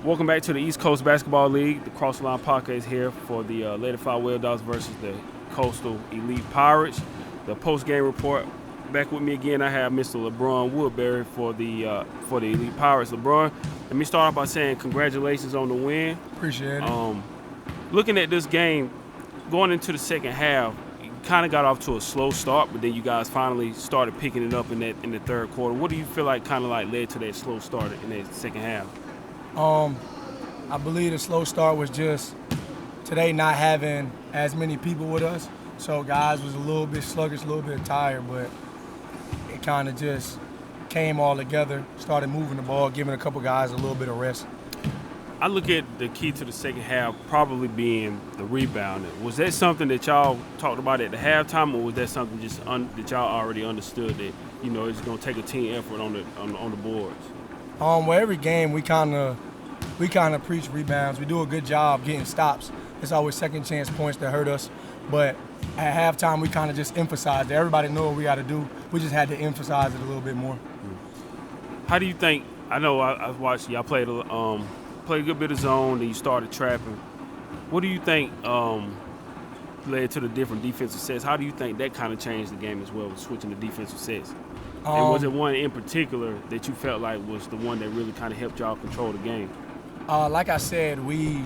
Welcome back to the East Coast Basketball League. The Cross the Line podcast here for the Lady Fly Whale Dogs versus the Coastal Elite Pirates. The post-game report. Back with me again, I have Mr. Lebrone Woodbury for the Elite Pirates. LeBron, let me start off by saying congratulations on the win. Appreciate it. Looking at this game, going into the second half, you kind of got off to a slow start, but then you guys finally started picking it up in the third quarter. What do you feel like kind of like led to that slow start in that second half? I believe the slow start was just today not having as many people with us. So guys was a little bit sluggish, a little bit tired, but it kind of just came all together, started moving the ball, giving a couple guys a little bit of rest. I look at the key to the second half probably being the rebounding. Was that something that y'all talked about at the halftime, or was that something just that y'all already understood that, you know, it's going to take a team effort on the boards? Well, every game we kind of preach rebounds. We do a good job getting stops. It's always second chance points that hurt us. But at halftime, we kind of just emphasized it. Everybody knew what we got to do. We just had to emphasize it a little bit more. How do you think? I know I watched y'all played a good bit of zone, then you started trapping. What do you think led to the different defensive sets? How do you think that kind of changed the game as well, with switching to defensive sets? And was it one in particular that you felt like was the one that really kind of helped y'all control the game? Like I said, we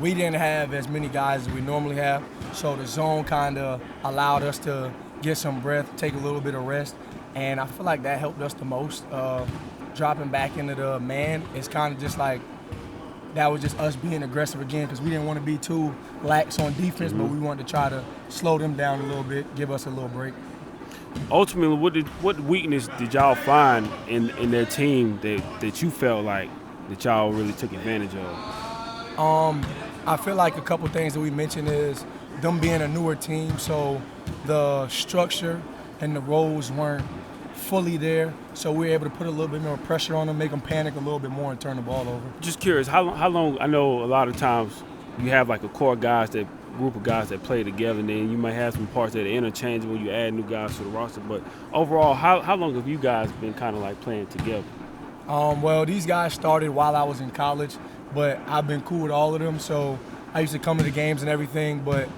didn't have as many guys as we normally have, so the zone kind of allowed us to get some breath, take a little bit of rest, and I feel like that helped us the most. Dropping back into the man, it's kind of just like that was just us being aggressive again because we didn't want to be too lax on defense, but we wanted to try to slow them down a little bit, give us a little break. Ultimately, what weakness did y'all find in their team that you felt like that y'all really took advantage of? I feel like a couple things that we mentioned is them being a newer team, so the structure and the roles weren't fully there, so we were able to put a little bit more pressure on them, make them panic a little bit more and turn the ball over. Just curious, how long, I know a lot of times you have like a core group of guys that play together, and then you might have some parts that are interchangeable, you add new guys to the roster, but overall, how long have you guys been kind of like playing together? Well, these guys started while I was in college, but I've been cool with all of them, so I used to come to the games and everything, but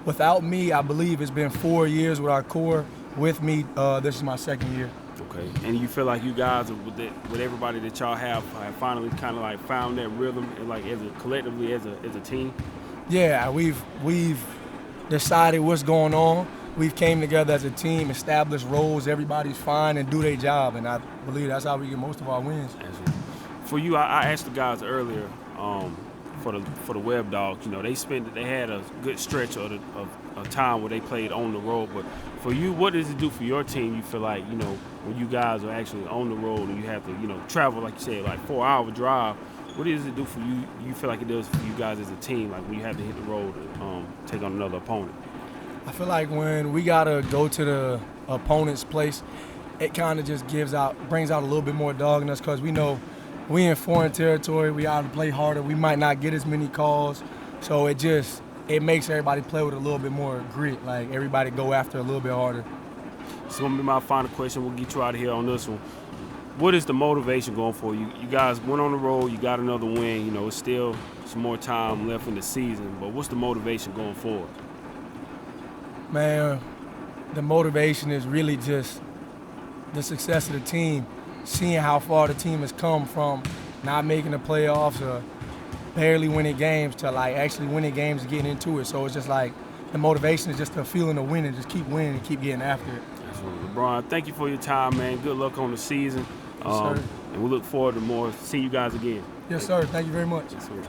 without me, I believe it's been 4 years with our core. With me, this is my second year. Okay, and you feel like you guys, with everybody that y'all have finally kind of like found that rhythm, and like collectively as a team? Yeah, we've decided what's going on. We've came together as a team, established roles, everybody's fine and do their job, and I believe that's how we get most of our wins. For you, I asked the guys earlier for the Web Dogs, you know, they had a good stretch of a time where they played on the road, but for you, what does it do for your team? You feel like, you know, when you guys are actually on the road and you have to, you know, travel, like you said, like 4-hour drive, what does it do for you? You feel like it does for you guys as a team, like when you have to hit the road and take on another opponent? I feel like when we gotta go to the opponent's place, it kind of just brings out a little bit more dog in us because we know we in foreign territory, we ought to play harder, we might not get as many calls, so it makes everybody play with a little bit more grit, like everybody go after a little bit harder. It's gonna be my final question. We'll get you out of here on this one. What is the motivation going for you? You guys went on the road, you got another win, you know, it's still some more time left in the season, but what's the motivation going forward? Man, the motivation is really just the success of the team, seeing how far the team has come from not making the playoffs or barely winning games to like actually winning games and getting into it. So it's just like the motivation is just the feeling of winning, just keep winning and keep getting after it. Absolutely. LeBron, thank you for your time, man. Good luck on the season. Yes, sir. And we look forward to seeing you guys again. Yes, sir. Thank you very much. Yes, sir.